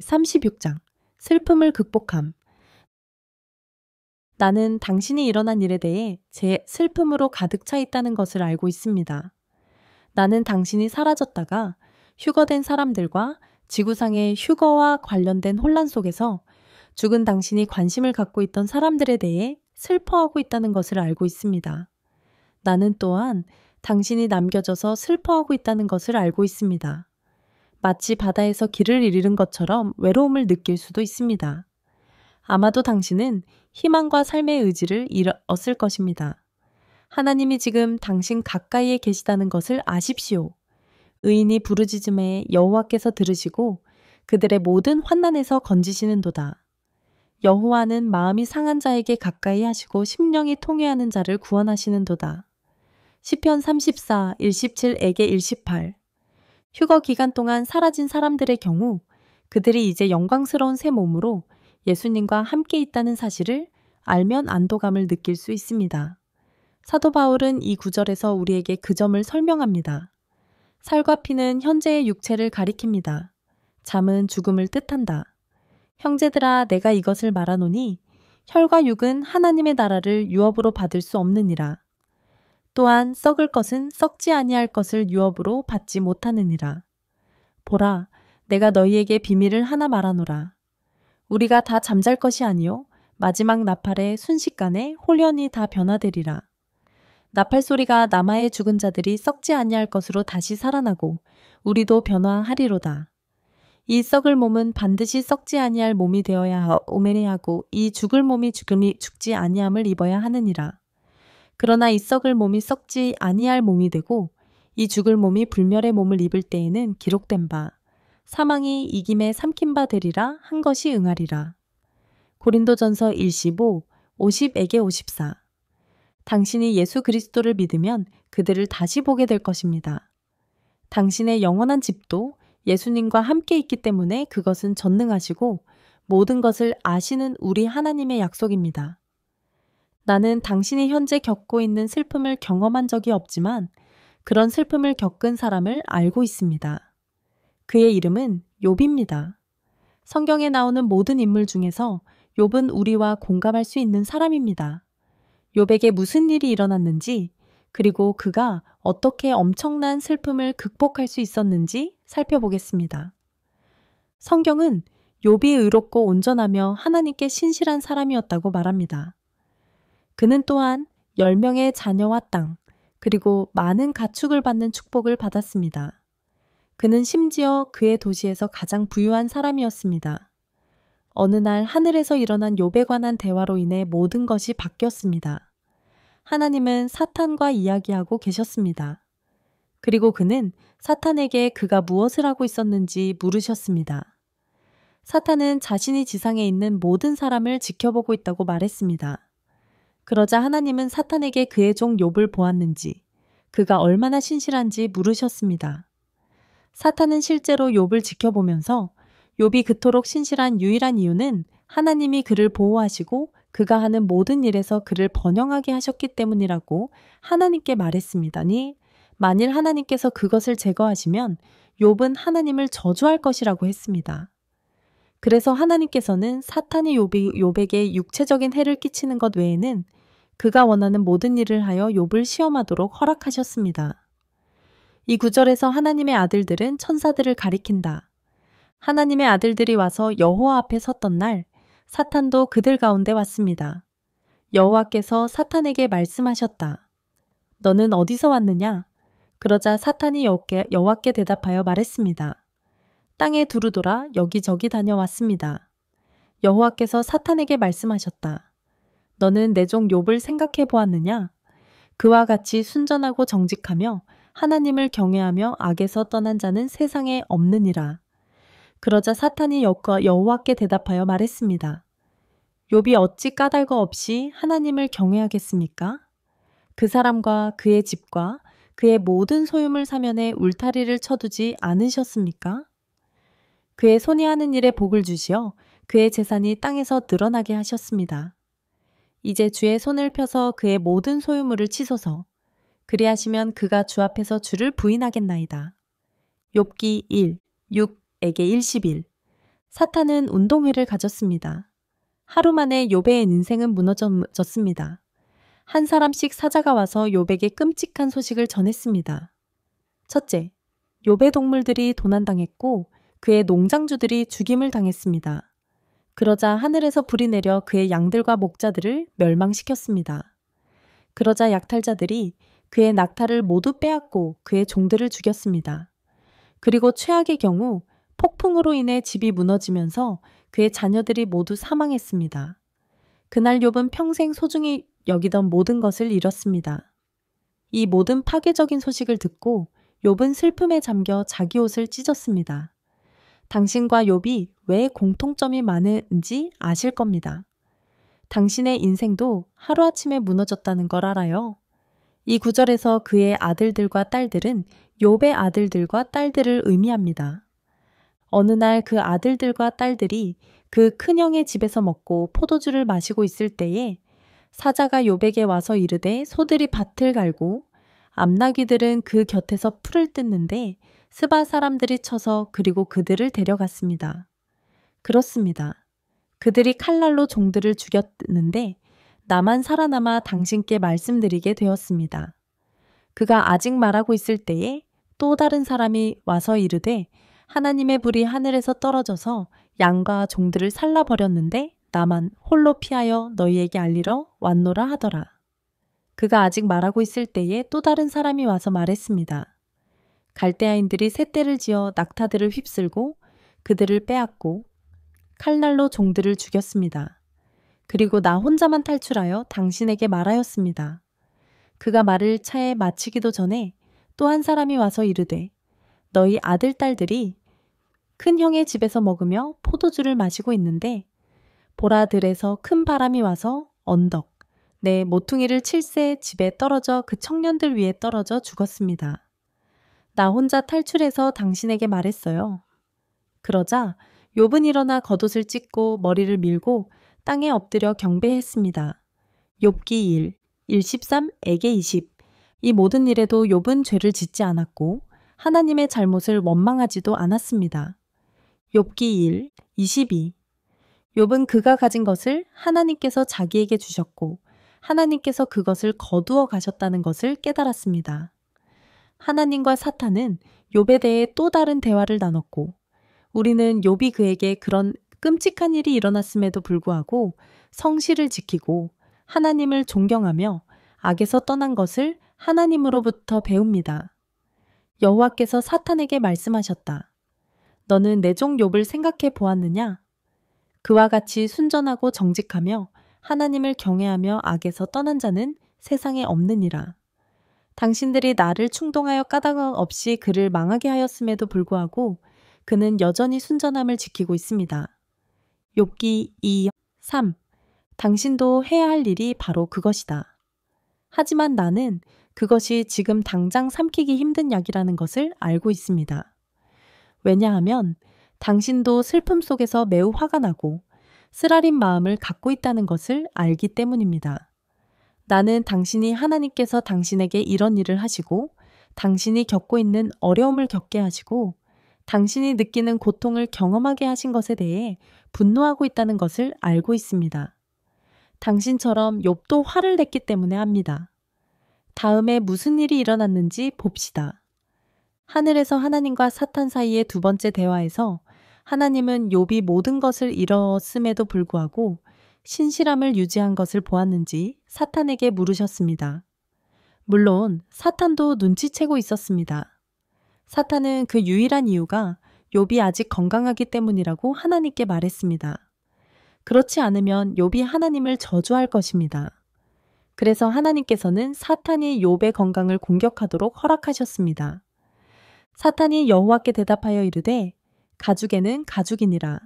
36장 슬픔을 극복함. 나는 당신이 일어난 일에 대해 제 슬픔으로 가득 차 있다는 것을 알고 있습니다. 나는 당신이 사라졌다가 휴거된 사람들과 지구상의 휴거와 관련된 혼란 속에서 죽은 당신이 관심을 갖고 있던 사람들에 대해 슬퍼하고 있다는 것을 알고 있습니다. 나는 또한 당신이 남겨져서 슬퍼하고 있다는 것을 알고 있습니다. 마치 바다에서 길을 잃은 것처럼 외로움을 느낄 수도 있습니다. 아마도 당신은 희망과 삶의 의지를 잃었을 것입니다. 하나님이 지금 당신 가까이에 계시다는 것을 아십시오. 의인이 부르짖음에 여호와께서 들으시고 그들의 모든 환난에서 건지시는도다. 여호와는 마음이 상한 자에게 가까이 하시고 심령이 통회하는 자를 구원하시는도다. 시편 34, 17에게 18. 휴거 기간 동안 사라진 사람들의 경우 그들이 이제 영광스러운 새 몸으로 예수님과 함께 있다는 사실을 알면 안도감을 느낄 수 있습니다. 사도 바울은 이 구절에서 우리에게 그 점을 설명합니다. 살과 피는 현재의 육체를 가리킵니다. 잠은 죽음을 뜻한다. 형제들아, 내가 이것을 말하노니 혈과 육은 하나님의 나라를 유업으로 받을 수 없느니라. 또한 썩을 것은 썩지 아니할 것을 유업으로 받지 못하느니라. 보라, 내가 너희에게 비밀을 하나 말하노라. 우리가 다 잠잘 것이 아니요 마지막 나팔의 순식간에 홀연히 다 변화되리라. 나팔 소리가 남아의 죽은 자들이 썩지 아니할 것으로 다시 살아나고 우리도 변화하리로다. 이 썩을 몸은 반드시 썩지 아니할 몸이 되어야 하고 이 죽을 몸이 죽지 아니함을 입어야 하느니라. 그러나 이 썩을 몸이 썩지 아니할 몸이 되고 이 죽을 몸이 불멸의 몸을 입을 때에는 기록된 바 사망이 이김에 삼킨 바 되리라 한 것이 응하리라. 고린도전서 1:15, 50에게 54. 당신이 예수 그리스도를 믿으면 그들을 다시 보게 될 것입니다. 당신의 영원한 집도 예수님과 함께 있기 때문에 그것은 전능하시고 모든 것을 아시는 우리 하나님의 약속입니다. 나는 당신이 현재 겪고 있는 슬픔을 경험한 적이 없지만 그런 슬픔을 겪은 사람을 알고 있습니다. 그의 이름은 욥입니다. 성경에 나오는 모든 인물 중에서 욥은 우리와 공감할 수 있는 사람입니다. 욥에게 무슨 일이 일어났는지 그리고 그가 어떻게 엄청난 슬픔을 극복할 수 있었는지 살펴보겠습니다. 성경은 욥이 의롭고 온전하며 하나님께 신실한 사람이었다고 말합니다. 그는 또한 10명의 자녀와 땅, 그리고 많은 가축을 받는 축복을 받았습니다. 그는 심지어 그의 도시에서 가장 부유한 사람이었습니다. 어느 날 하늘에서 일어난 욥에 관한 대화로 인해 모든 것이 바뀌었습니다. 하나님은 사탄과 이야기하고 계셨습니다. 그리고 그는 사탄에게 그가 무엇을 하고 있었는지 물으셨습니다. 사탄은 자신이 지상에 있는 모든 사람을 지켜보고 있다고 말했습니다. 그러자 하나님은 사탄에게 그의 종 욥을 보았는지, 그가 얼마나 신실한지 물으셨습니다. 사탄은 실제로 욥을 지켜보면서 욥이 그토록 신실한 유일한 이유는 하나님이 그를 보호하시고 그가 하는 모든 일에서 그를 번영하게 하셨기 때문이라고 하나님께 말했습니다니, 만일 하나님께서 그것을 제거하시면 욥은 하나님을 저주할 것이라고 했습니다. 그래서 하나님께서는 사탄이 욥에게 육체적인 해를 끼치는 것 외에는 그가 원하는 모든 일을 하여 욥을 시험하도록 허락하셨습니다. 이 구절에서 하나님의 아들들은 천사들을 가리킨다. 하나님의 아들들이 와서 여호와 앞에 섰던 날 사탄도 그들 가운데 왔습니다. 여호와께서 사탄에게 말씀하셨다. 너는 어디서 왔느냐? 그러자 사탄이 여호와께 대답하여 말했습니다. 땅에 두루돌아 여기저기 다녀왔습니다. 여호와께서 사탄에게 말씀하셨다. 너는 내 종 욥을 생각해 보았느냐? 그와 같이 순전하고 정직하며 하나님을 경외하며 악에서 떠난 자는 세상에 없느니라. 그러자 사탄이 여호와께 대답하여 말했습니다. 욥이 어찌 까닭 없이 하나님을 경외하겠습니까? 그 사람과 그의 집과 그의 모든 소유물 사면에 울타리를 쳐두지 않으셨습니까? 그의 손이 하는 일에 복을 주시어 그의 재산이 땅에서 늘어나게 하셨습니다. 이제 주의 손을 펴서 그의 모든 소유물을 치소서. 그리하시면 그가 주 앞에서 주를 부인하겠나이다. 욥기 1, 6에게 11. 사탄은 운동회를 가졌습니다. 하루 만에 욥의 인생은 무너졌습니다. 한 사람씩 사자가 와서 욥에게 끔찍한 소식을 전했습니다. 첫째, 욥의 동물들이 도난당했고 그의 농장주들이 죽임을 당했습니다. 그러자 하늘에서 불이 내려 그의 양들과 목자들을 멸망시켰습니다. 그러자 약탈자들이 그의 낙타를 모두 빼앗고 그의 종들을 죽였습니다. 그리고 최악의 경우 폭풍으로 인해 집이 무너지면서 그의 자녀들이 모두 사망했습니다. 그날 욥은 평생 소중히 여기던 모든 것을 잃었습니다. 이 모든 파괴적인 소식을 듣고 욥은 슬픔에 잠겨 자기 옷을 찢었습니다. 당신과 욥이 왜 공통점이 많은지 아실 겁니다. 당신의 인생도 하루아침에 무너졌다는 걸 알아요. 이 구절에서 그의 아들들과 딸들은 욥의 아들들과 딸들을 의미합니다. 어느 날 그 아들들과 딸들이 그 큰형의 집에서 먹고 포도주를 마시고 있을 때에 사자가 욥에게 와서 이르되 소들이 밭을 갈고 암나귀들은 그 곁에서 풀을 뜯는데 스바 사람들이 쳐서 그리고 그들을 데려갔습니다. 그렇습니다. 그들이 칼날로 종들을 죽였는데 나만 살아남아 당신께 말씀드리게 되었습니다. 그가 아직 말하고 있을 때에 또 다른 사람이 와서 이르되 하나님의 불이 하늘에서 떨어져서 양과 종들을 살라버렸는데 나만 홀로 피하여 너희에게 알리러 왔노라 하더라. 그가 아직 말하고 있을 때에 또 다른 사람이 와서 말했습니다. 갈대아인들이 셋대를 지어 낙타들을 휩쓸고 그들을 빼앗고 칼날로 종들을 죽였습니다. 그리고 나 혼자만 탈출하여 당신에게 말하였습니다. 그가 말을 차에 마치기도 전에 또 한 사람이 와서 이르되 너희 아들 딸들이 큰 형의 집에서 먹으며 포도주를 마시고 있는데 보라 들에서 큰 바람이 와서 언덕 내 모퉁이를 칠새 집에 떨어져 그 청년들 위에 떨어져 죽었습니다. 나 혼자 탈출해서 당신에게 말했어요. 그러자 욥은 일어나 겉옷을 찢고 머리를 밀고 땅에 엎드려 경배했습니다. 욥기 1, 1:13, 에게 20. 이 모든 일에도 욥은 죄를 짓지 않았고 하나님의 잘못을 원망하지도 않았습니다. 욥기 1, 22. 욥은 그가 가진 것을 하나님께서 자기에게 주셨고 하나님께서 그것을 거두어 가셨다는 것을 깨달았습니다. 하나님과 사탄은 욥에 대해 또 다른 대화를 나눴고 우리는 욥이 그에게 그런 끔찍한 일이 일어났음에도 불구하고 성실을 지키고 하나님을 존경하며 악에서 떠난 것을 하나님으로부터 배웁니다. 여호와께서 사탄에게 말씀하셨다. 너는 내 종 욥을 생각해 보았느냐? 그와 같이 순전하고 정직하며 하나님을 경외하며 악에서 떠난 자는 세상에 없느니라. 당신들이 나를 충동하여 까닭 없이 그를 망하게 하였음에도 불구하고 그는 여전히 순전함을 지키고 있습니다. 욥기 2, 3. 당신도 해야 할 일이 바로 그것이다. 하지만 나는 그것이 지금 당장 삼키기 힘든 약이라는 것을 알고 있습니다. 왜냐하면 당신도 슬픔 속에서 매우 화가 나고 쓰라린 마음을 갖고 있다는 것을 알기 때문입니다. 나는 당신이 하나님께서 당신에게 이런 일을 하시고 당신이 겪고 있는 어려움을 겪게 하시고 당신이 느끼는 고통을 경험하게 하신 것에 대해 분노하고 있다는 것을 알고 있습니다. 당신처럼 욥도 화를 냈기 때문에 합니다. 다음에 무슨 일이 일어났는지 봅시다. 하늘에서 하나님과 사탄 사이의 두 번째 대화에서 하나님은 욥이 모든 것을 잃었음에도 불구하고 신실함을 유지한 것을 보았는지 사탄에게 물으셨습니다. 물론 사탄도 눈치채고 있었습니다. 사탄은 그 유일한 이유가 욥이 아직 건강하기 때문이라고 하나님께 말했습니다. 그렇지 않으면 욥이 하나님을 저주할 것입니다. 그래서 하나님께서는 사탄이 욥의 건강을 공격하도록 허락하셨습니다. 사탄이 여호와께 대답하여 이르되 가죽에는 가죽이니라.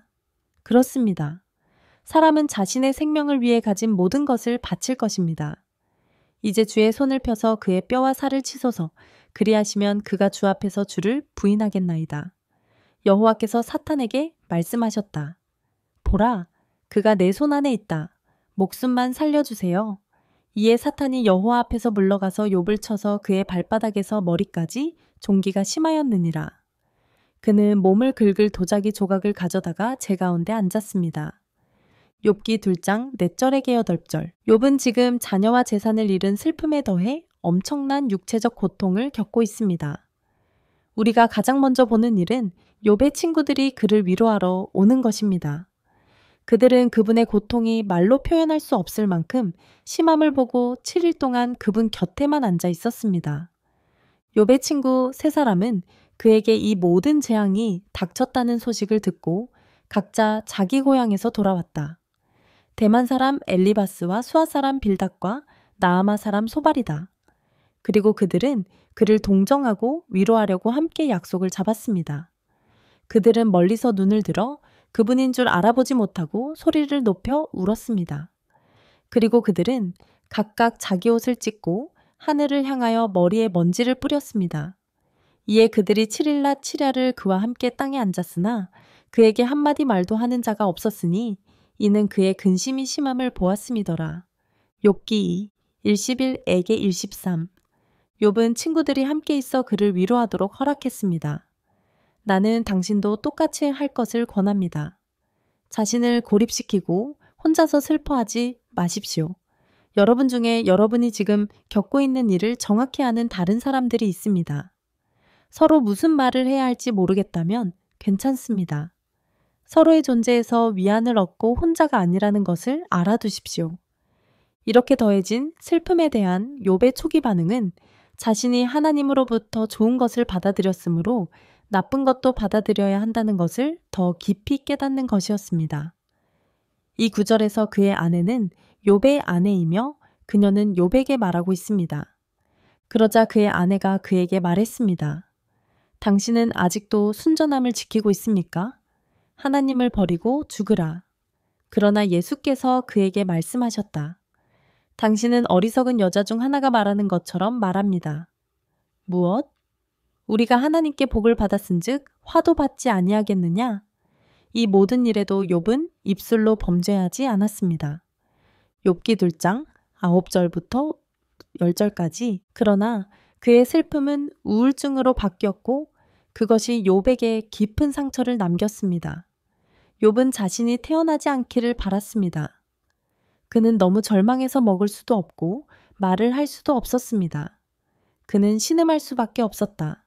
그렇습니다. 사람은 자신의 생명을 위해 가진 모든 것을 바칠 것입니다. 이제 주의 손을 펴서 그의 뼈와 살을 치소서. 그리하시면 그가 주 앞에서 주를 부인하겠나이다. 여호와께서 사탄에게 말씀하셨다. 보라, 그가 내 손 안에 있다. 목숨만 살려주세요. 이에 사탄이 여호와 앞에서 물러가서 욥을 쳐서 그의 발바닥에서 머리까지 종기가 심하였느니라. 그는 몸을 긁을 도자기 조각을 가져다가 제 가운데 앉았습니다. 욥기 2장 4절에게 8절. 욥은 지금 자녀와 재산을 잃은 슬픔에 더해 엄청난 육체적 고통을 겪고 있습니다. 우리가 가장 먼저 보는 일은 욥의 친구들이 그를 위로하러 오는 것입니다. 그들은 그분의 고통이 말로 표현할 수 없을 만큼 심함을 보고 7일 동안 그분 곁에만 앉아 있었습니다. 욥의 친구 세 사람은 그에게 이 모든 재앙이 닥쳤다는 소식을 듣고 각자 자기 고향에서 돌아왔다. 대만 사람 엘리바스와 수아 사람 빌닷과 나아마 사람 소발이다. 그리고 그들은 그를 동정하고 위로하려고 함께 약속을 잡았습니다. 그들은 멀리서 눈을 들어 그분인 줄 알아보지 못하고 소리를 높여 울었습니다. 그리고 그들은 각각 자기 옷을 찢고 하늘을 향하여 머리에 먼지를 뿌렸습니다. 이에 그들이 7일날 7야를 그와 함께 땅에 앉았으나 그에게 한마디 말도 하는 자가 없었으니 이는 그의 근심이 심함을 보았음이더라. 욥기 2, 11에게 13. 욥은 친구들이 함께 있어 그를 위로하도록 허락했습니다. 나는 당신도 똑같이 할 것을 권합니다. 자신을 고립시키고 혼자서 슬퍼하지 마십시오. 여러분 중에 여러분이 지금 겪고 있는 일을 정확히 아는 다른 사람들이 있습니다. 서로 무슨 말을 해야 할지 모르겠다면 괜찮습니다. 서로의 존재에서 위안을 얻고 혼자가 아니라는 것을 알아두십시오. 이렇게 더해진 슬픔에 대한 욥의 초기 반응은 자신이 하나님으로부터 좋은 것을 받아들였으므로 나쁜 것도 받아들여야 한다는 것을 더 깊이 깨닫는 것이었습니다. 이 구절에서 그의 아내는 욥의 아내이며 그녀는 욥에게 말하고 있습니다. 그러자 그의 아내가 그에게 말했습니다. 당신은 아직도 순전함을 지키고 있습니까? 하나님을 버리고 죽으라. 그러나 예수께서 그에게 말씀하셨다. 당신은 어리석은 여자 중 하나가 말하는 것처럼 말합니다. 무엇? 우리가 하나님께 복을 받았은즉 화도 받지 아니하겠느냐? 이 모든 일에도 욥은 입술로 범죄하지 않았습니다. 욥기 2장 9절부터 10절까지. 그러나 그의 슬픔은 우울증으로 바뀌었고 그것이 욥에게 깊은 상처를 남겼습니다. 욥은 자신이 태어나지 않기를 바랐습니다. 그는 너무 절망해서 먹을 수도 없고 말을 할 수도 없었습니다. 그는 신음할 수밖에 없었다.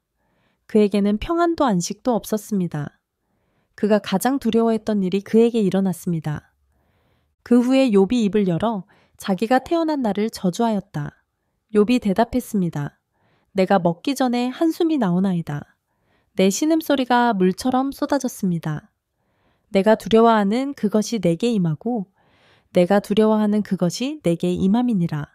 그에게는 평안도 안식도 없었습니다. 그가 가장 두려워했던 일이 그에게 일어났습니다. 그 후에 욥이 입을 열어 자기가 태어난 날을 저주하였다. 욥이 대답했습니다. 내가 먹기 전에 한숨이 나오나이다. 내 신음소리가 물처럼 쏟아졌습니다. 내가 두려워하는 그것이 내게 임하고 내가 두려워하는 그것이 내게 임함이니라.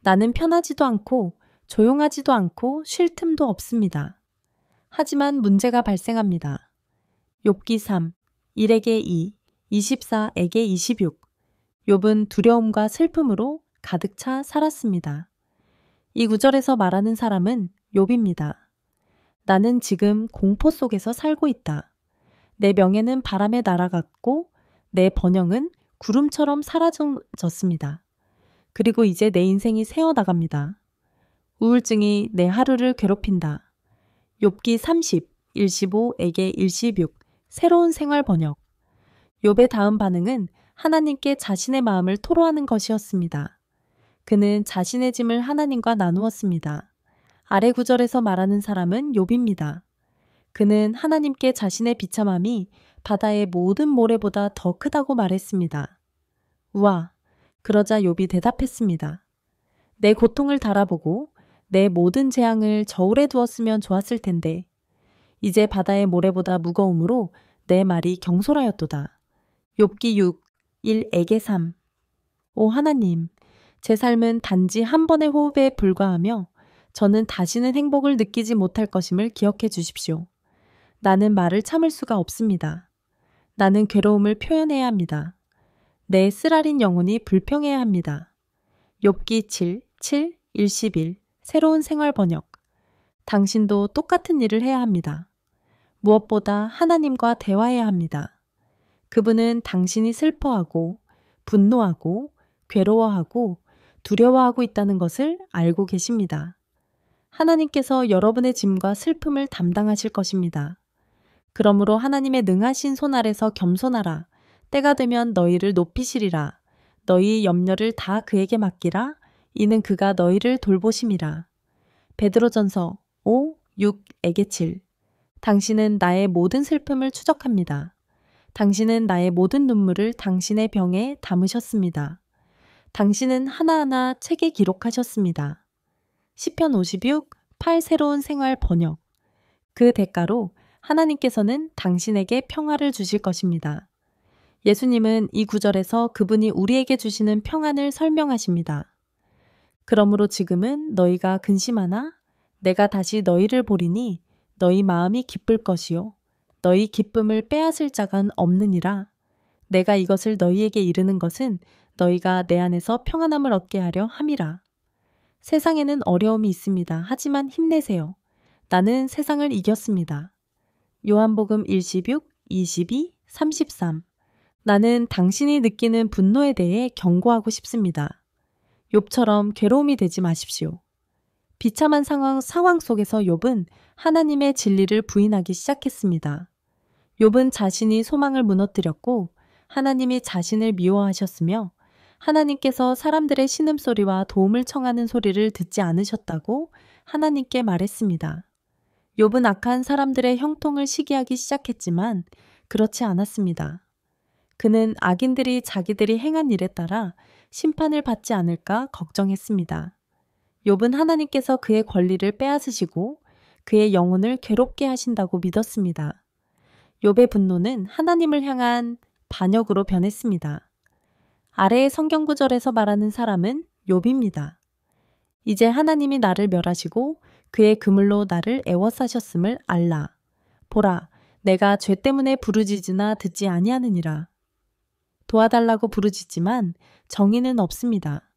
나는 편하지도 않고 조용하지도 않고 쉴 틈도 없습니다. 하지만 문제가 발생합니다. 욥기 3, 1에게 2, 24에게 26. 욥은 두려움과 슬픔으로 가득 차 살았습니다. 이 구절에서 말하는 사람은 욥입니다. 나는 지금 공포 속에서 살고 있다. 내 명예는 바람에 날아갔고 내 번영은 구름처럼 사라졌습니다. 그리고 이제 내 인생이 새어나갑니다. 우울증이 내 하루를 괴롭힌다. 욥기 30, 15에게 16. 새로운 생활 번역. 욥의 다음 반응은 하나님께 자신의 마음을 토로하는 것이었습니다. 그는 자신의 짐을 하나님과 나누었습니다. 아래 구절에서 말하는 사람은 욥입니다. 그는 하나님께 자신의 비참함이 바다의 모든 모래보다 더 크다고 말했습니다. 우와! 그러자 욥이 대답했습니다. 내 고통을 달아보고 내 모든 재앙을 저울에 두었으면 좋았을 텐데 이제 바다의 모래보다 무거우므로 내 말이 경솔하였도다. 욥기 6, 1에게 3. 오 하나님, 제 삶은 단지 한 번의 호흡에 불과하며 저는 다시는 행복을 느끼지 못할 것임을 기억해 주십시오. 나는 말을 참을 수가 없습니다. 나는 괴로움을 표현해야 합니다. 내 쓰라린 영혼이 불평해야 합니다. 욥기 7, 7, 11. 새로운 생활 번역. 당신도 똑같은 일을 해야 합니다. 무엇보다 하나님과 대화해야 합니다. 그분은 당신이 슬퍼하고 분노하고 괴로워하고 두려워하고 있다는 것을 알고 계십니다. 하나님께서 여러분의 짐과 슬픔을 담당하실 것입니다. 그러므로 하나님의 능하신 손 아래서 겸손하라. 때가 되면 너희를 높이시리라. 너희 염려를 다 그에게 맡기라. 이는 그가 너희를 돌보심이라. 베드로전서 5, 6에게 7. 당신은 나의 모든 슬픔을 추적합니다. 당신은 나의 모든 눈물을 당신의 병에 담으셨습니다. 당신은 하나하나 책에 기록하셨습니다. 시편 56, 8 새로운 생활 번역. 그 대가로 하나님께서는 당신에게 평화를 주실 것입니다. 예수님은 이 구절에서 그분이 우리에게 주시는 평안을 설명하십니다. 그러므로 지금은 너희가 근심하나 내가 다시 너희를 보리니 너희 마음이 기쁠 것이요 너희 기쁨을 빼앗을 자가 없느니라. 내가 이것을 너희에게 이르는 것은 너희가 내 안에서 평안함을 얻게 하려 함이라. 세상에는 어려움이 있습니다. 하지만 힘내세요. 나는 세상을 이겼습니다. 요한복음 1:16, 22, 33. 나는 당신이 느끼는 분노에 대해 경고하고 싶습니다. 욥처럼 괴로움이 되지 마십시오. 비참한 상황 속에서 욥은 하나님의 진리를 부인하기 시작했습니다. 욥은 자신이 소망을 무너뜨렸고 하나님이 자신을 미워하셨으며 하나님께서 사람들의 신음소리와 도움을 청하는 소리를 듣지 않으셨다고 하나님께 말했습니다. 욥은 악한 사람들의 형통을 시기하기 시작했지만 그렇지 않았습니다. 그는 악인들이 자기들이 행한 일에 따라 심판을 받지 않을까 걱정했습니다. 욥은 하나님께서 그의 권리를 빼앗으시고 그의 영혼을 괴롭게 하신다고 믿었습니다. 욥의 분노는 하나님을 향한 반역으로 변했습니다. 아래의 성경 구절에서 말하는 사람은 욥입니다. 이제 하나님이 나를 멸하시고 그의 그물로 나를 애워싸셨음을 알라. 보라, 내가 죄 때문에 부르짖으나 듣지 아니하느니라. 도와달라고 부르짖지만 정의는 없습니다.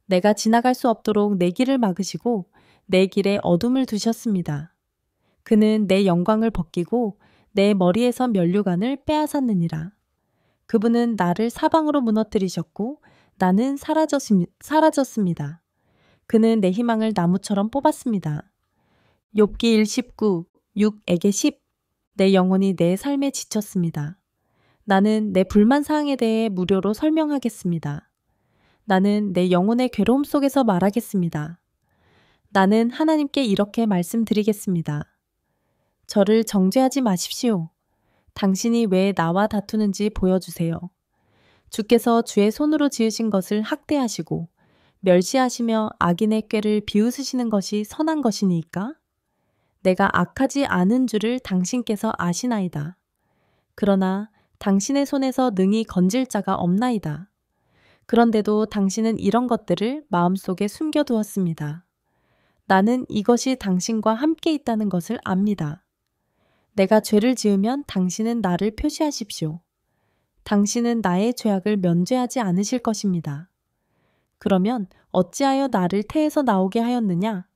내가 지나갈 수 없도록 내 길을 막으시고 내 길에 어둠을 두셨습니다. 그는 내 영광을 벗기고 내 머리에서 면류관을 빼앗았느니라. 그분은 나를 사방으로 무너뜨리셨고 나는 사라졌습니다. 그는 내 희망을 나무처럼 뽑았습니다. 욥기 1:19, 6에게 10. 내 영혼이 내 삶에 지쳤습니다. 나는 내 불만 사항에 대해 무료로 설명하겠습니다. 나는 내 영혼의 괴로움 속에서 말하겠습니다. 나는 하나님께 이렇게 말씀드리겠습니다. 저를 정죄하지 마십시오. 당신이 왜 나와 다투는지 보여주세요. 주께서 주의 손으로 지으신 것을 학대하시고 멸시하시며 악인의 꾀를 비웃으시는 것이 선한 것이니까? 내가 악하지 않은 줄을 당신께서 아시나이다. 그러나 당신의 손에서 능히 건질 자가 없나이다. 그런데도 당신은 이런 것들을 마음속에 숨겨두었습니다. 나는 이것이 당신과 함께 있다는 것을 압니다. 내가 죄를 지으면 당신은 나를 표시하십시오. 당신은 나의 죄악을 면죄하지 않으실 것입니다. 그러면 어찌하여 나를 태에서 나오게 하였느냐?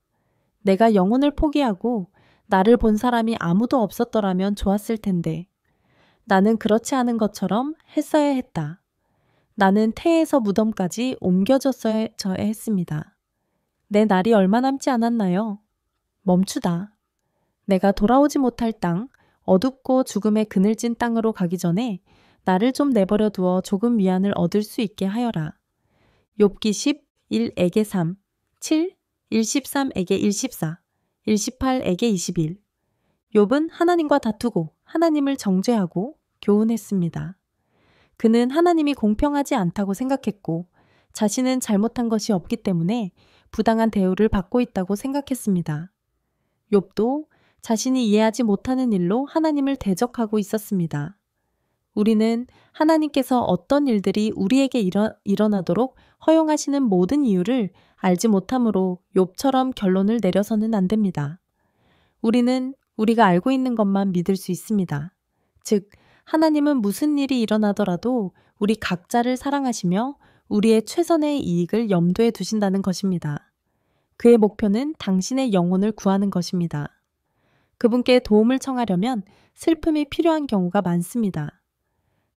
내가 영혼을 포기하고 나를 본 사람이 아무도 없었더라면 좋았을 텐데 나는 그렇지 않은 것처럼 했어야 했다. 나는 태에서 무덤까지 옮겨졌어야 했습니다. 내 날이 얼마 남지 않았나요? 멈추다. 내가 돌아오지 못할 땅, 어둡고 죽음의 그늘진 땅으로 가기 전에 나를 좀 내버려 두어 조금 위안을 얻을 수 있게 하여라. 욥기 10, 1에게 3, 7, 113에게 114, 118에게 21. 욥은 하나님과 다투고 하나님을 정죄하고 교훈했습니다. 그는 하나님이 공평하지 않다고 생각했고 자신은 잘못한 것이 없기 때문에 부당한 대우를 받고 있다고 생각했습니다. 욥도 자신이 이해하지 못하는 일로 하나님을 대적하고 있었습니다. 우리는 하나님께서 어떤 일들이 우리에게 일어나도록 허용하시는 모든 이유를 알지 못함으로 욥처럼 결론을 내려서는 안 됩니다. 우리는 우리가 알고 있는 것만 믿을 수 있습니다. 즉, 하나님은 무슨 일이 일어나더라도 우리 각자를 사랑하시며 우리의 최선의 이익을 염두에 두신다는 것입니다. 그의 목표는 당신의 영혼을 구하는 것입니다. 그분께 도움을 청하려면 슬픔이 필요한 경우가 많습니다.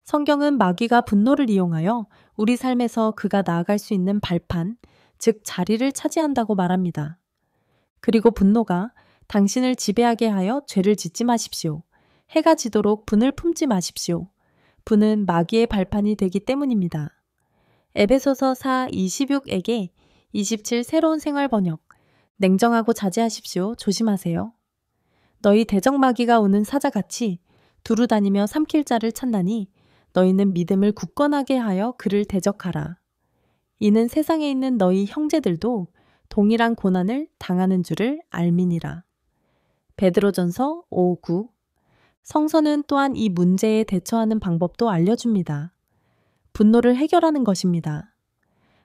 성경은 마귀가 분노를 이용하여 우리 삶에서 그가 나아갈 수 있는 발판, 즉 자리를 차지한다고 말합니다. 그리고 분노가 당신을 지배하게 하여 죄를 짓지 마십시오. 해가 지도록 분을 품지 마십시오. 분은 마귀의 발판이 되기 때문입니다. 에베소서 4:26에게 27 새로운 생활 번역. 냉정하고 자제하십시오. 조심하세요. 너희 대적마귀가 오는 사자같이 두루 다니며 삼킬 자를 찾나니 너희는 믿음을 굳건하게 하여 그를 대적하라. 이는 세상에 있는 너희 형제들도 동일한 고난을 당하는 줄을 알미니라. 베드로전서 5:9. 성서는 또한 이 문제에 대처하는 방법도 알려줍니다. 분노를 해결하는 것입니다.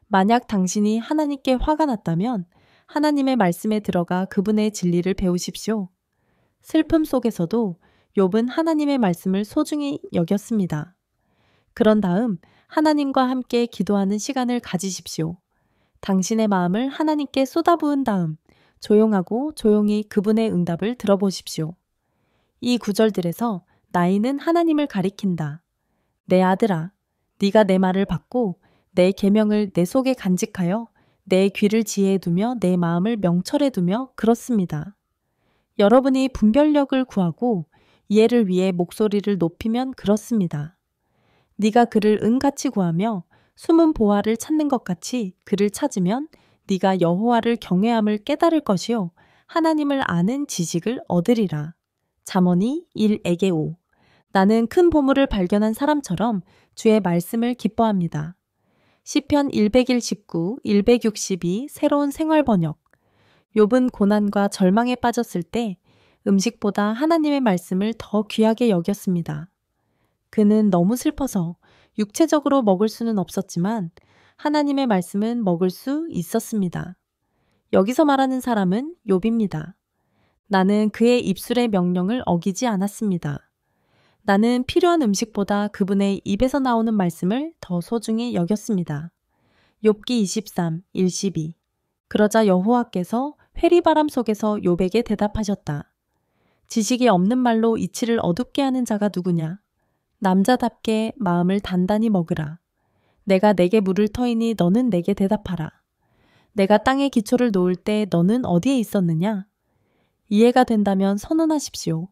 만약 당신이 하나님께 화가 났다면 하나님의 말씀에 들어가 그분의 진리를 배우십시오. 슬픔 속에서도 욥은 하나님의 말씀을 소중히 여겼습니다. 그런 다음 하나님과 함께 기도하는 시간을 가지십시오. 당신의 마음을 하나님께 쏟아부은 다음 조용하고 조용히 그분의 응답을 들어보십시오. 이 구절들에서 나이는 하나님을 가리킨다. 내 아들아, 네가 내 말을 받고 내 계명을 내 속에 간직하여 내 귀를 지혜에 두며 내 마음을 명철에 두며 그렇습니다. 여러분이 분별력을 구하고 이해를 위해 목소리를 높이면 그렇습니다. 네가 그를 은같이 구하며 숨은 보화를 찾는 것 같이 그를 찾으면 네가 여호와를 경외함을 깨달을 것이요 하나님을 아는 지식을 얻으리라. 잠언이 1에게 5. 나는 큰 보물을 발견한 사람처럼 주의 말씀을 기뻐합니다. 시편 101 19, 162 새로운 생활 번역. 욥은 고난과 절망에 빠졌을 때 음식보다 하나님의 말씀을 더 귀하게 여겼습니다. 그는 너무 슬퍼서 육체적으로 먹을 수는 없었지만 하나님의 말씀은 먹을 수 있었습니다. 여기서 말하는 사람은 욥입니다. 나는 그의 입술의 명령을 어기지 않았습니다. 나는 필요한 음식보다 그분의 입에서 나오는 말씀을 더 소중히 여겼습니다. 욥기 23, 1, 12. 그러자 여호와께서 회리바람 속에서 욥에게 대답하셨다. 지식이 없는 말로 이치를 어둡게 하는 자가 누구냐? 남자답게 마음을 단단히 먹으라. 내가 내게 물을 터이니 너는 내게 대답하라. 내가 땅에 기초를 놓을 때 너는 어디에 있었느냐? 이해가 된다면 선언하십시오.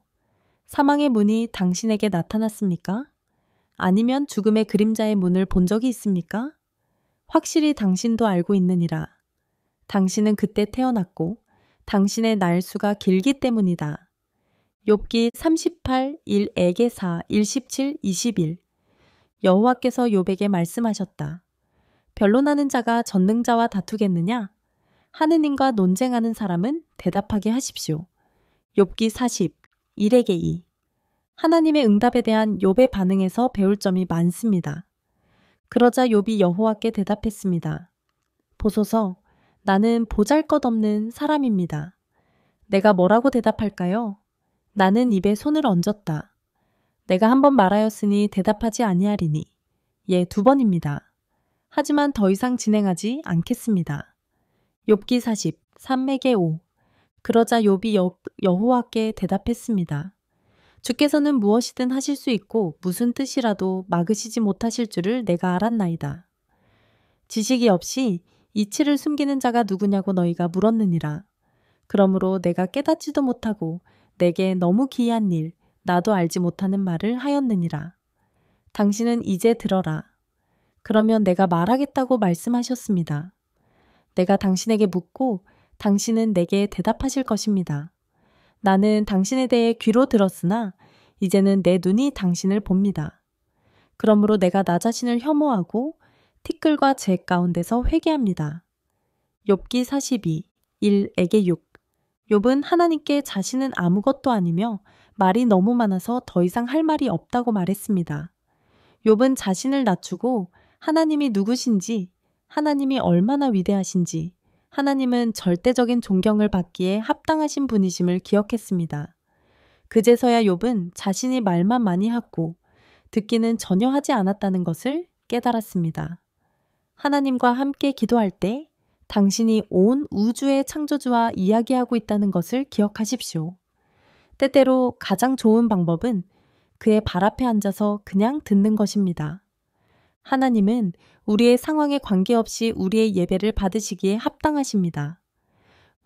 사망의 문이 당신에게 나타났습니까? 아니면 죽음의 그림자의 문을 본 적이 있습니까? 확실히 당신도 알고 있느니라. 당신은 그때 태어났고 당신의 날수가 길기 때문이다. 욥기 38, 1에게 4, 1, 17, 21. 여호와께서 욥에게 말씀하셨다. 변론하는 자가 전능자와 다투겠느냐? 하느님과 논쟁하는 사람은 대답하게 하십시오. 욥기 40, 1에게 2. 하나님의 응답에 대한 욥의 반응에서 배울 점이 많습니다. 그러자 욥이 여호와께 대답했습니다. 보소서, 나는 보잘것없는 사람입니다. 내가 뭐라고 대답할까요? 나는 입에 손을 얹었다. 내가 한 번 말하였으니 대답하지 아니하리니. 예, 2번입니다. 하지만 더 이상 진행하지 않겠습니다. 욥기 40, 3에게 5. 그러자 욥이 여호와께 대답했습니다. 주께서는 무엇이든 하실 수 있고 무슨 뜻이라도 막으시지 못하실 줄을 내가 알았나이다. 지식이 없이 이치를 숨기는 자가 누구냐고 너희가 물었느니라. 그러므로 내가 깨닫지도 못하고 내게 너무 기이한 일, 나도 알지 못하는 말을 하였느니라. 당신은 이제 들어라. 그러면 내가 말하겠다고 말씀하셨습니다. 내가 당신에게 묻고 당신은 내게 대답하실 것입니다. 나는 당신에 대해 귀로 들었으나 이제는 내 눈이 당신을 봅니다. 그러므로 내가 나 자신을 혐오하고 티끌과 재 가운데서 회개합니다. 욥기 42, 1에게 6. 욥은 하나님께 자신은 아무것도 아니며 말이 너무 많아서 더 이상 할 말이 없다고 말했습니다. 욥은 자신을 낮추고 하나님이 누구신지, 하나님이 얼마나 위대하신지, 하나님은 절대적인 존경을 받기에 합당하신 분이심을 기억했습니다. 그제서야 욥은 자신이 말만 많이 하고 듣기는 전혀 하지 않았다는 것을 깨달았습니다. 하나님과 함께 기도할 때 당신이 온 우주의 창조주와 이야기하고 있다는 것을 기억하십시오. 때때로 가장 좋은 방법은 그의 발 앞에 앉아서 그냥 듣는 것입니다. 하나님은 우리의 상황에 관계없이 우리의 예배를 받으시기에 합당하십니다.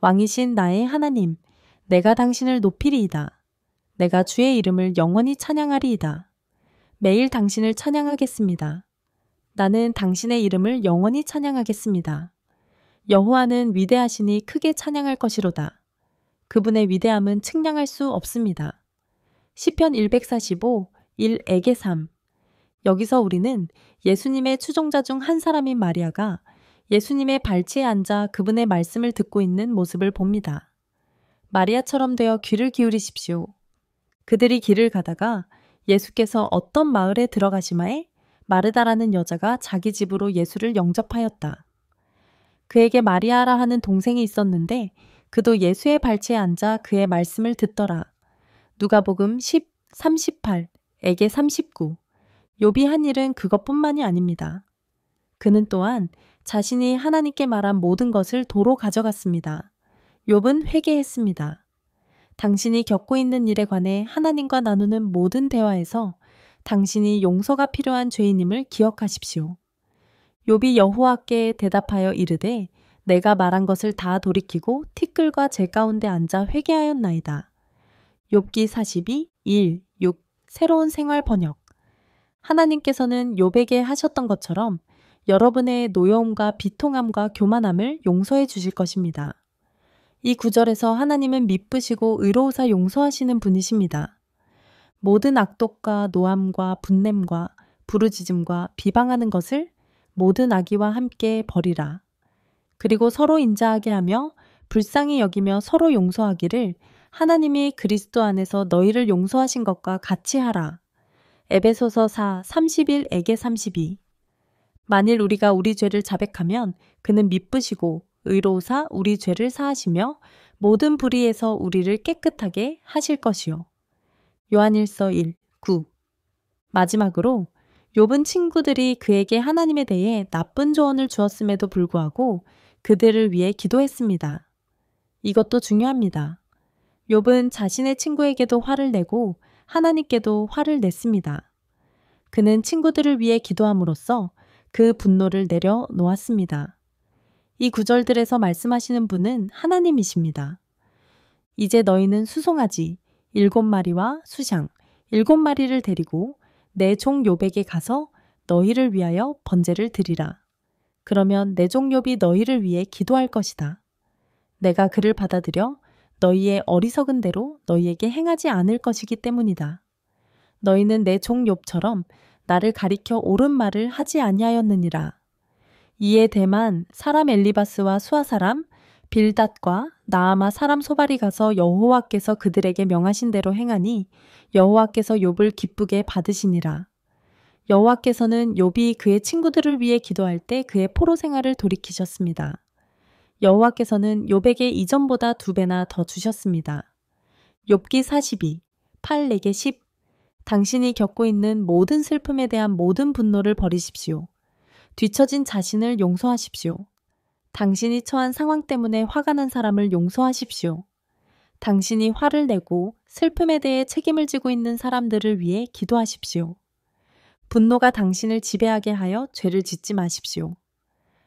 왕이신 나의 하나님, 내가 당신을 높이리이다. 내가 주의 이름을 영원히 찬양하리이다. 매일 당신을 찬양하겠습니다. 나는 당신의 이름을 영원히 찬양하겠습니다. 여호와는 위대하시니 크게 찬양할 것이로다. 그분의 위대함은 측량할 수 없습니다. 시편 145, 1에게 3. 여기서 우리는 예수님의 추종자 중 한 사람인 마리아가 예수님의 발치에 앉아 그분의 말씀을 듣고 있는 모습을 봅니다. 마리아처럼 되어 귀를 기울이십시오. 그들이 길을 가다가 예수께서 어떤 마을에 들어가시마에 마르다라는 여자가 자기 집으로 예수를 영접하였다. 그에게 마리아라 하는 동생이 있었는데 그도 예수의 발치에 앉아 그의 말씀을 듣더라. 누가복음 10, 38에게 39. 욥이 한 일은 그것뿐만이 아닙니다. 그는 또한 자신이 하나님께 말한 모든 것을 도로 가져갔습니다. 욥은 회개했습니다. 당신이 겪고 있는 일에 관해 하나님과 나누는 모든 대화에서 당신이 용서가 필요한 죄인임을 기억하십시오. 욥이 여호와께 대답하여 이르되 내가 말한 것을 다 돌이키고 티끌과 재 가운데 앉아 회개하였나이다. 욥기 42, 1, 6 새로운 생활 번역. 하나님께서는 욥에게 하셨던 것처럼 여러분의 노여움과 비통함과 교만함을 용서해 주실 것입니다. 이 구절에서 하나님은 미쁘시고 의로우사 용서하시는 분이십니다. 모든 악독과 노함과 분냄과 부르짖음과 비방하는 것을 모든 악의와 함께 버리라. 그리고 서로 인자하게 하며 불쌍히 여기며 서로 용서하기를 하나님이 그리스도 안에서 너희를 용서하신 것과 같이 하라. 에베소서 4, 31에게 32. 만일 우리가 우리 죄를 자백하면 그는 미쁘시고 의로우사 우리 죄를 사하시며 모든 불의에서 우리를 깨끗하게 하실 것이요. 요한일서 1, 9. 마지막으로 욥은 친구들이 그에게 하나님에 대해 나쁜 조언을 주었음에도 불구하고 그들을 위해 기도했습니다. 이것도 중요합니다. 욥은 자신의 친구에게도 화를 내고 하나님께도 화를 냈습니다. 그는 친구들을 위해 기도함으로써 그 분노를 내려놓았습니다. 이 구절들에서 말씀하시는 분은 하나님이십니다. 이제 너희는 수송아지 7마리와 수샹 7마리를 데리고 내 종 욥에게 가서 너희를 위하여 번제를 드리라. 그러면 내 종 욥이 너희를 위해 기도할 것이다. 내가 그를 받아들여 너희의 어리석은 대로 너희에게 행하지 않을 것이기 때문이다. 너희는 내 종 욥처럼 나를 가리켜 옳은 말을 하지 아니하였느니라. 이에 대만 사람 엘리바스와 수아 사람 빌닷과 나아마 사람 소발이 가서 여호와께서 그들에게 명하신 대로 행하니 여호와께서 욥을 기쁘게 받으시니라. 여호와께서는 욥이 그의 친구들을 위해 기도할 때 그의 포로 생활을 돌이키셨습니다. 여호와께서는 욥에게 이전보다 2배나 더 주셨습니다. 욥기 42, 8에게 10. 당신이 겪고 있는 모든 슬픔에 대한 모든 분노를 버리십시오. 뒤처진 자신을 용서하십시오. 당신이 처한 상황 때문에 화가 난 사람을 용서하십시오. 당신이 화를 내고 슬픔에 대해 책임을 지고 있는 사람들을 위해 기도하십시오. 분노가 당신을 지배하게 하여 죄를 짓지 마십시오.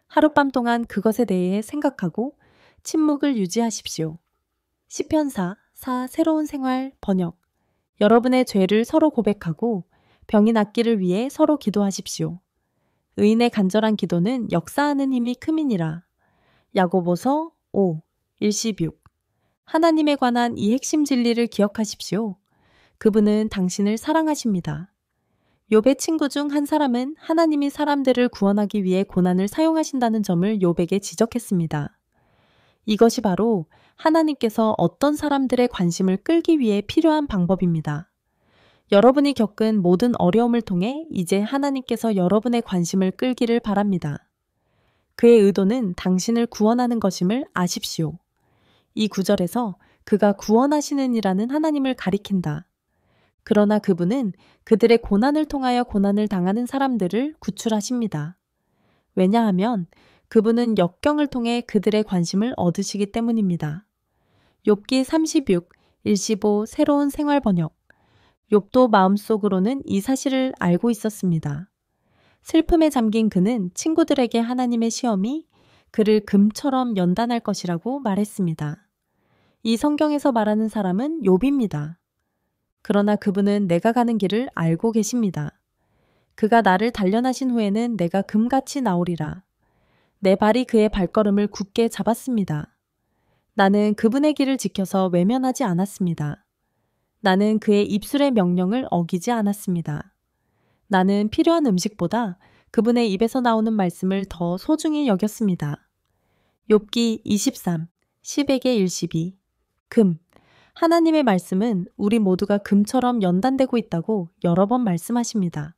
하룻밤 동안 그것에 대해 생각하고 침묵을 유지하십시오. 시편 4 새로운 생활 번역. 여러분의 죄를 서로 고백하고 병이 낫기를 위해 서로 기도하십시오. 의인의 간절한 기도는 역사하는 힘이 큼이니라. 야고보서 5, 16. 하나님에 관한 이 핵심 진리를 기억하십시오. 그분은 당신을 사랑하십니다. 욥의 친구 중 한 사람은 하나님이 사람들을 구원하기 위해 고난을 사용하신다는 점을 욥에게 지적했습니다. 이것이 바로 하나님께서 어떤 사람들의 관심을 끌기 위해 필요한 방법입니다. 여러분이 겪은 모든 어려움을 통해 이제 하나님께서 여러분의 관심을 끌기를 바랍니다. 그의 의도는 당신을 구원하는 것임을 아십시오. 이 구절에서 그가 구원하시는 이라는 하나님을 가리킨다. 그러나 그분은 그들의 고난을 통하여 고난을 당하는 사람들을 구출하십니다. 왜냐하면 그분은 역경을 통해 그들의 관심을 얻으시기 때문입니다. 욥기 36, 15 새로운 생활 번역. 욥도 마음속으로는 이 사실을 알고 있었습니다. 슬픔에 잠긴 그는 친구들에게 하나님의 시험이 그를 금처럼 연단할 것이라고 말했습니다. 이 성경에서 말하는 사람은 욥입니다. 그러나 그분은 내가 가는 길을 알고 계십니다. 그가 나를 단련하신 후에는 내가 금같이 나오리라. 내 발이 그의 발걸음을 굳게 잡았습니다. 나는 그분의 길을 지켜서 외면하지 않았습니다. 나는 그의 입술의 명령을 어기지 않았습니다. 나는 필요한 음식보다 그분의 입에서 나오는 말씀을 더 소중히 여겼습니다. 욥기 23, 10에게 12. 금. 하나님의 말씀은 우리 모두가 금처럼 연단되고 있다고 여러 번 말씀하십니다.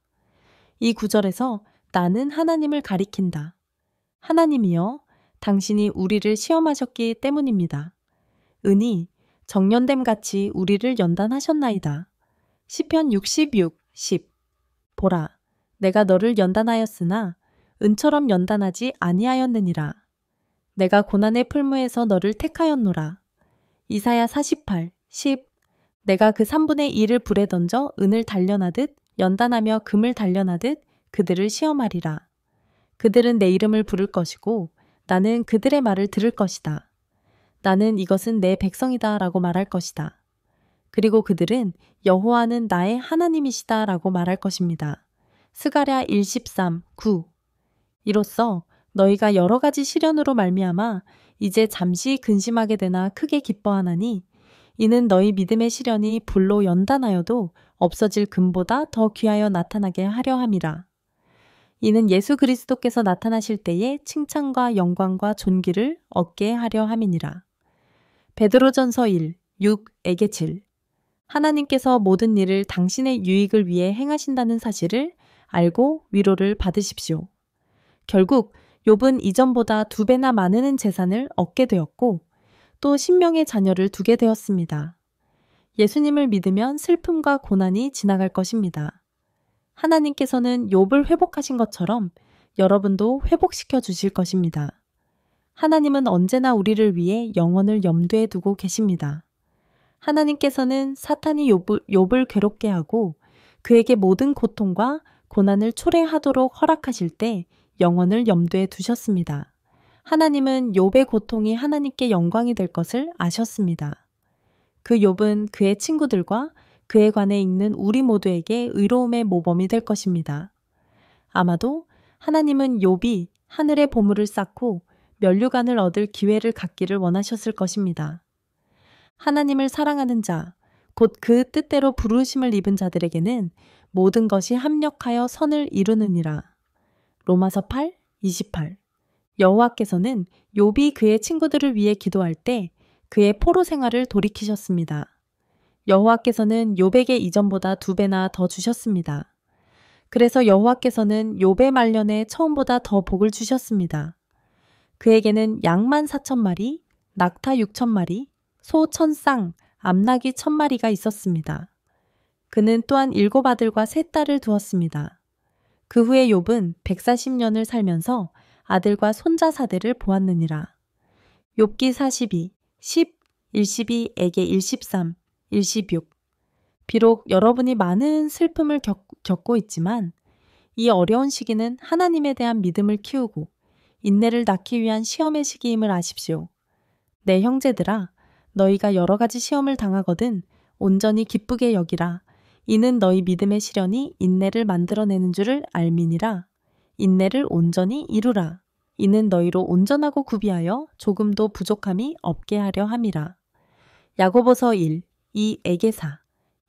이 구절에서 나는 하나님을 가리킨다. 하나님이여, 당신이 우리를 시험하셨기 때문입니다. 은이 정련됨 같이 우리를 연단하셨나이다. 시편 66, 10. 보라, 내가 너를 연단하였으나 은처럼 연단하지 아니하였느니라. 내가 고난의 풀무에서 너를 택하였노라. 이사야 48, 10. 내가 그 3분의 1을 불에 던져 은을 단련하듯 연단하며 금을 단련하듯 그들을 시험하리라. 그들은 내 이름을 부를 것이고 나는 그들의 말을 들을 것이다. 나는 이것은 내 백성이다 라고 말할 것이다. 그리고 그들은 여호와는 나의 하나님이시다 라고 말할 것입니다. 스가랴 1:13, 9. 이로써 너희가 여러 가지 시련으로 말미암아 이제 잠시 근심하게 되나 크게 기뻐하나니 이는 너희 믿음의 시련이 불로 연단하여도 없어질 금보다 더 귀하여 나타나게 하려 함이라. 이는 예수 그리스도께서 나타나실 때에 칭찬과 영광과 존귀를 얻게 하려 함이니라. 베드로전서 1, 6에게 7. 하나님께서 모든 일을 당신의 유익을 위해 행하신다는 사실을 알고 위로를 받으십시오. 결국 욥은 이전보다 2배나 많은 재산을 얻게 되었고 또 신명의 자녀를 두게 되었습니다. 예수님을 믿으면 슬픔과 고난이 지나갈 것입니다. 하나님께서는 욥을 회복하신 것처럼 여러분도 회복시켜 주실 것입니다. 하나님은 언제나 우리를 위해 영혼을 염두에 두고 계십니다. 하나님께서는 사탄이 욥을 괴롭게 하고 그에게 모든 고통과 고난을 초래하도록 허락하실 때 영혼을 염두에 두셨습니다. 하나님은 욥의 고통이 하나님께 영광이 될 것을 아셨습니다. 그 욥은 그의 친구들과 그에 관해 읽는 우리 모두에게 의로움의 모범이 될 것입니다. 아마도 하나님은 욥이 하늘의 보물을 쌓고 면류관을 얻을 기회를 갖기를 원하셨을 것입니다. 하나님을 사랑하는 자, 곧 그 뜻대로 부르심을 입은 자들에게는 모든 것이 합력하여 선을 이루느니라. 로마서 8, 28. 여호와께서는 욥이 그의 친구들을 위해 기도할 때 그의 포로 생활을 돌이키셨습니다. 여호와께서는 욥에게 이전보다 2배나 더 주셨습니다. 그래서 여호와께서는 욥의 말년에 처음보다 더 복을 주셨습니다. 그에게는 양 14,000마리, 낙타 6,000마리, 소 1,000쌍, 암나귀 1,000마리가 있었습니다. 그는 또한 7 아들과 3 딸을 두었습니다. 그 후에 욥은 140년을 살면서 아들과 손자 사대를 보았느니라. 욥기 42, 10, 12에게 13, 16. 비록 여러분이 많은 슬픔을 겪고 있지만 이 어려운 시기는 하나님에 대한 믿음을 키우고 인내를 낳기 위한 시험의 시기임을 아십시오. 내 형제들아, 너희가 여러 가지 시험을 당하거든 온전히 기쁘게 여기라. 이는 너희 믿음의 시련이 인내를 만들어내는 줄을 알미니라. 인내를 온전히 이루라. 이는 너희로 온전하고 구비하여 조금도 부족함이 없게 하려 함이라. 야고보서 1, 2에게 4.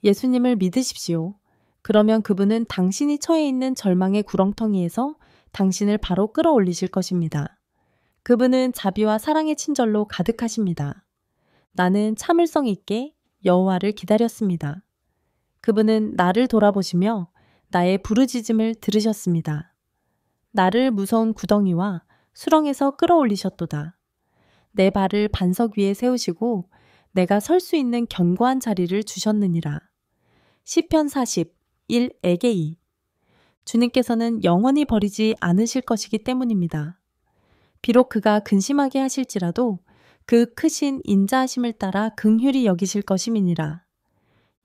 예수님을 믿으십시오. 그러면 그분은 당신이 처해 있는 절망의 구렁텅이에서 당신을 바로 끌어올리실 것입니다. 그분은 자비와 사랑의 친절로 가득하십니다. 나는 참을성 있게 여호와를 기다렸습니다. 그분은 나를 돌아보시며 나의 부르짖음을 들으셨습니다. 나를 무서운 구덩이와 수렁에서 끌어올리셨도다. 내 발을 반석 위에 세우시고 내가 설 수 있는 견고한 자리를 주셨느니라. 시편 40, 1에게 2. 주님께서는 영원히 버리지 않으실 것이기 때문입니다. 비록 그가 근심하게 하실지라도 그 크신 인자하심을 따라 긍휼히 여기실 것임이니라.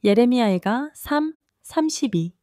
예레미야가 3, 32.